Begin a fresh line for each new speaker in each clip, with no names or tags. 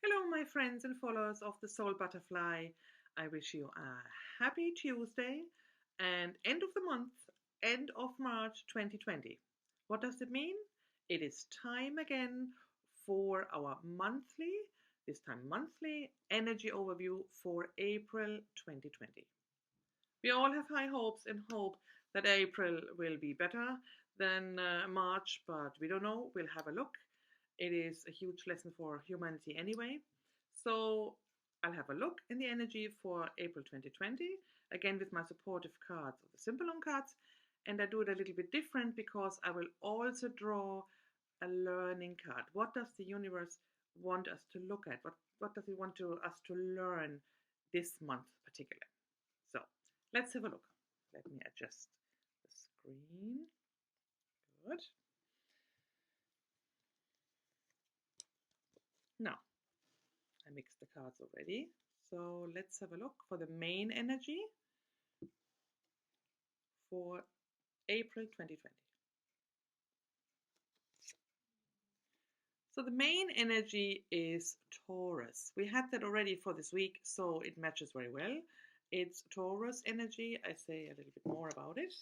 Hello, my friends and followers of the Soul Butterfly. I wish you a happy Tuesday and end of the month, end of March 2020. What does it mean? It is time again for our this time monthly energy overview for April 2020. We all have high hopes and hope that April will be better than March, but we don't know. We'll have a look. It is a huge lesson for humanity anyway. So I'll have a look in the energy for April 2020, again with my supportive cards of the Simple On cards. And I do it a little bit different because I will also draw a learning card. What does the universe want us to look at? What does it want us to learn this month particularly? So let's have a look. Let me adjust the screen. Good. Now, I mixed the cards already. So let's have a look for the main energy for April 2020. So the main energy is Taurus. We had that already for this week, so it matches very well. It's Taurus energy. I say a little bit more about it.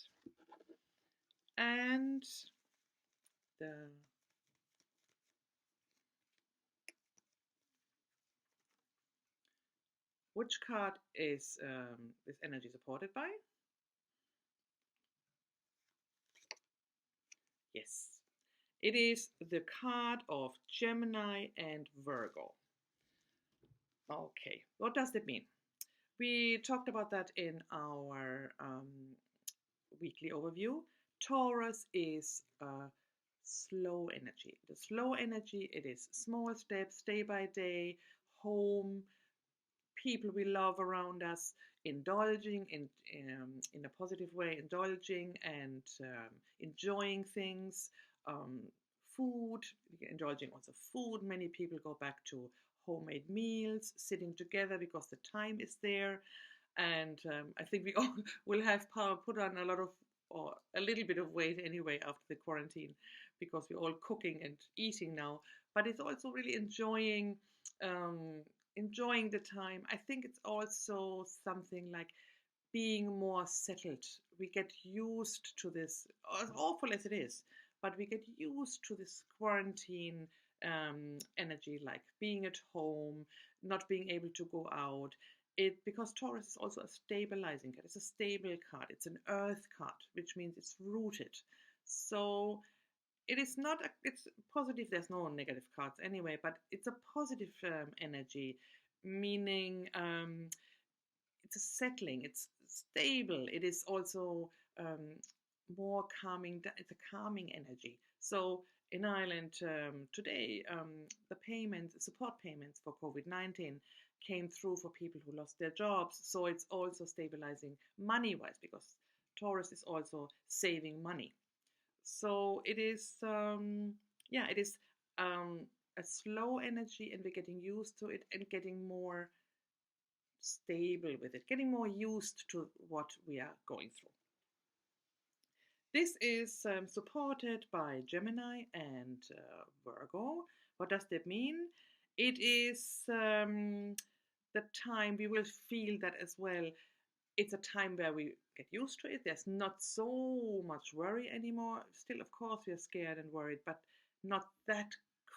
And the which card is this energy supported by? Yes, it is the card of Gemini and Virgo. Okay, what does that mean? We talked about that in our weekly overview. Taurus is a slow energy. The slow energy, it is small steps, day by day, home, people we love around us, indulging in a positive way, indulging and enjoying things, um, food, indulging also food. Many people go back to homemade meals, sitting together because the time is there. And I think we all will have put on a lot of or a little bit of weight anyway after the quarantine because we're all cooking and eating now. But it's also really um, enjoying the time. I think it's also something like being more settled. We get used to this, as awful as it is, but we get used to this quarantine energy, like being at home, not being able to go out. It because Taurus is also a stabilizing card. It's a stable card. It's an earth card, which means it's rooted. So it is not a, it's positive. There's no negative cards anyway, but it's a positive energy, meaning it's a settling, it's stable, it is also more calming. It's a calming energy. So in Ireland today, the payments, support payments for COVID-19 came through for people who lost their jobs. So it's also stabilizing money-wise because Taurus is also saving money. So it is, yeah, it is a slow energy, and we're getting used to it and getting more stable with it, getting more used to what we are going through. This is supported by Gemini and Virgo. What does that mean? It is the time we will feel that as well. It's a time where we get used to it. There's not so much worry anymore. Still, of course, we are scared and worried, but not that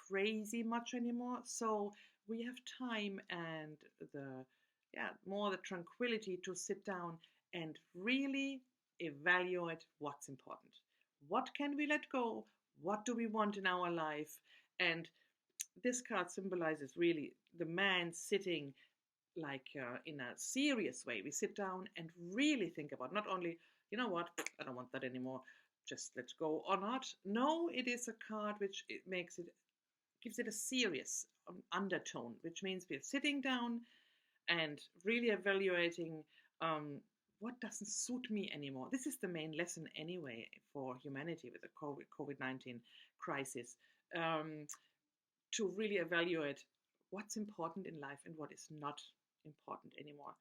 crazy much anymore. So we have time and the more the tranquility to sit down and really evaluate what's important. What can we let go? What do we want in our life? And this card symbolizes really the man sitting like in a serious way. We sit down and really think about not only, you know what, I don't want that anymore, just let's go or not. No, it is a card which it makes it, gives it a serious undertone, which means we're sitting down and really evaluating what doesn't suit me anymore. This is the main lesson anyway for humanity with the COVID-19 crisis, to really evaluate what's important in life and what is not important anymore.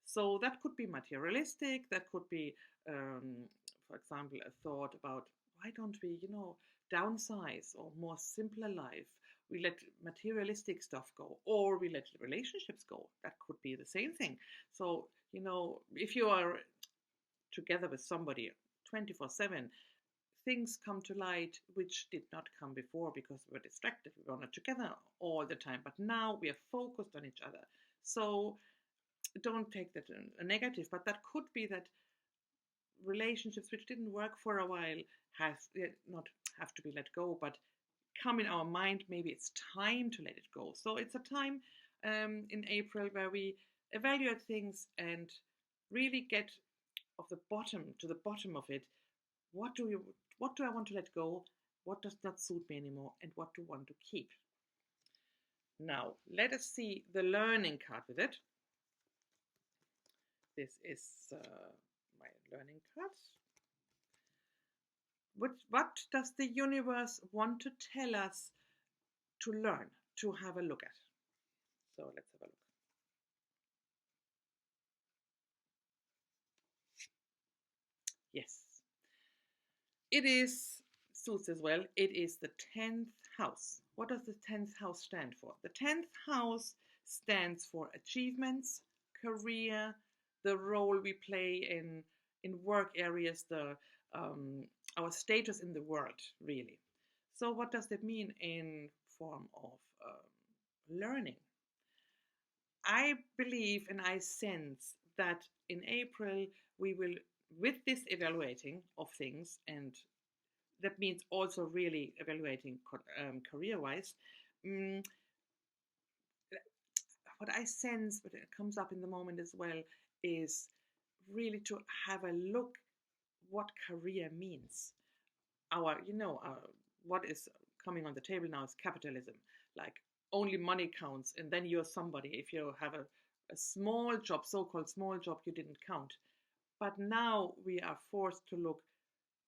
So that could be materialistic, that could be, for example, a thought about why don't we, downsize or more simpler life. we let materialistic stuff go, or we let relationships go. That could be the same thing. So, if you are together with somebody 24/7, things come to light which did not come before because we were distracted. We were not together all the time, but now we are focused on each other. So don't take that a negative, but that could be that relationships which didn't work for a while have not have to be let go, but come in our mind. Maybe it's time to let it go. So it's a time in April where we evaluate things and really get to the bottom of it. What do I want to let go? What does not suit me anymore? And what do I want to keep? Now, let us see the learning card with it. This is my learning card. What does the universe want to tell us to learn, to have a look at? So let's have a look. Yes, it is, suits as well. It is the 10th house. What does the 10th house stand for? The 10th house stands for achievements, career, the role we play in work areas, our status in the world, really. So what does that mean in form of learning? I believe and I sense that in April we will, with this evaluating of things, and that means also really evaluating career-wise. Um, what I sense, but it comes up in the moment as well, is really to have a look what career means. What is coming on the table now is capitalism. Like only money counts, and then you're somebody. If you have a small job, so-called small job, you didn't count. But now we are forced to look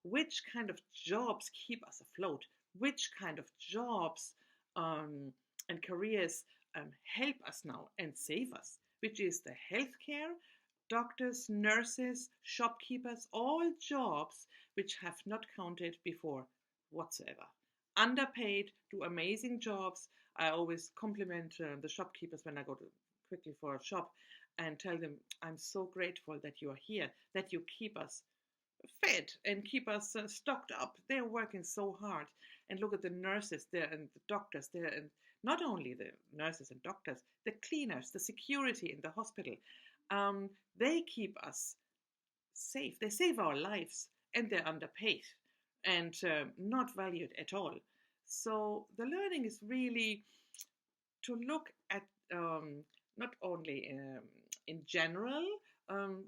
which kind of jobs keep us afloat, which kind of jobs and careers help us now and save us, which is the healthcare, doctors, nurses, shopkeepers, all jobs which have not counted before whatsoever. Underpaid, do amazing jobs. I always compliment the shopkeepers when I go to quickly for a shop and tell them, I'm so grateful that you are here, that you keep us fed and keep us stocked up. They're working so hard. And look at the nurses there and the doctors there, and not only the nurses and doctors, the cleaners, the security in the hospital. They keep us safe. They save our lives, and they're underpaid and not valued at all. So the learning is really to look at not only in general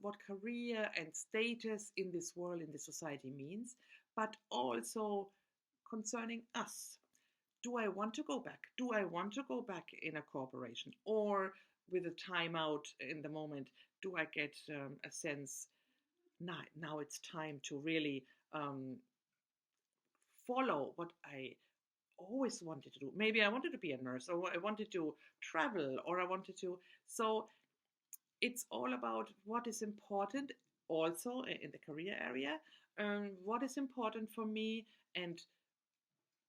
what career and status in this world, in this society means, but also concerning us. Do I want to go back? Do I want to go back in a corporation? Or with a timeout in the moment, do I get a sense, now it's time to really follow what I always wanted to do? Maybe I wanted to be a nurse, or I wanted to travel, or I wanted to. So it's all about what is important also in the career area, what is important for me, and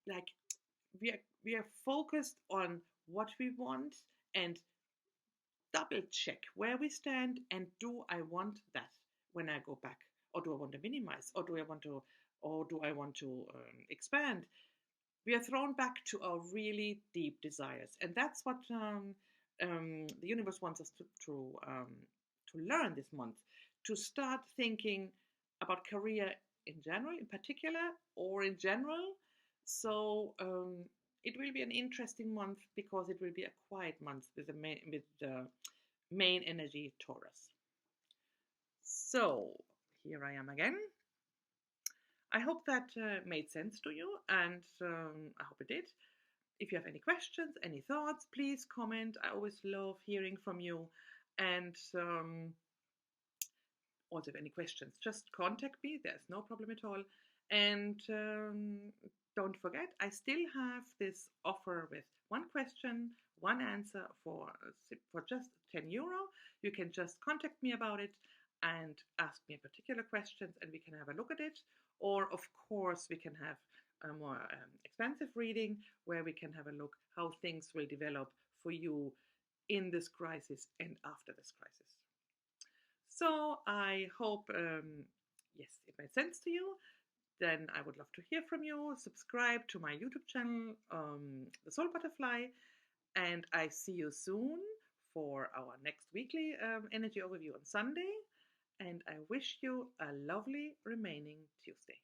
like we are focused on what we want and double check where we stand, and do I want that when I go back, or do I want to minimize, or do I want to expand? We are thrown back to our really deep desires, and that's what the universe wants us to learn this month, to start thinking about career in general, in particular, or in general. So it will be an interesting month because it will be a quiet month with the main energy Taurus. So here I am again. I hope that made sense to you, and I hope it did. If you have any questions, any thoughts, please comment. I always love hearing from you. And also, if any questions, just contact me. There's no problem at all. And don't forget, I still have this offer with one question, one answer for just €10. You can just contact me about it and ask me particular questions, and we can have a look at it. Or, of course, we can have a more expensive reading where we can have a look how things will develop for you in this crisis and after this crisis. So I hope, yes, it made sense to you. Then I would love to hear from you. Subscribe to my YouTube channel, The Soul Butterfly, and I see you soon for our next weekly energy overview on Sunday. And I wish you a lovely remaining Tuesday.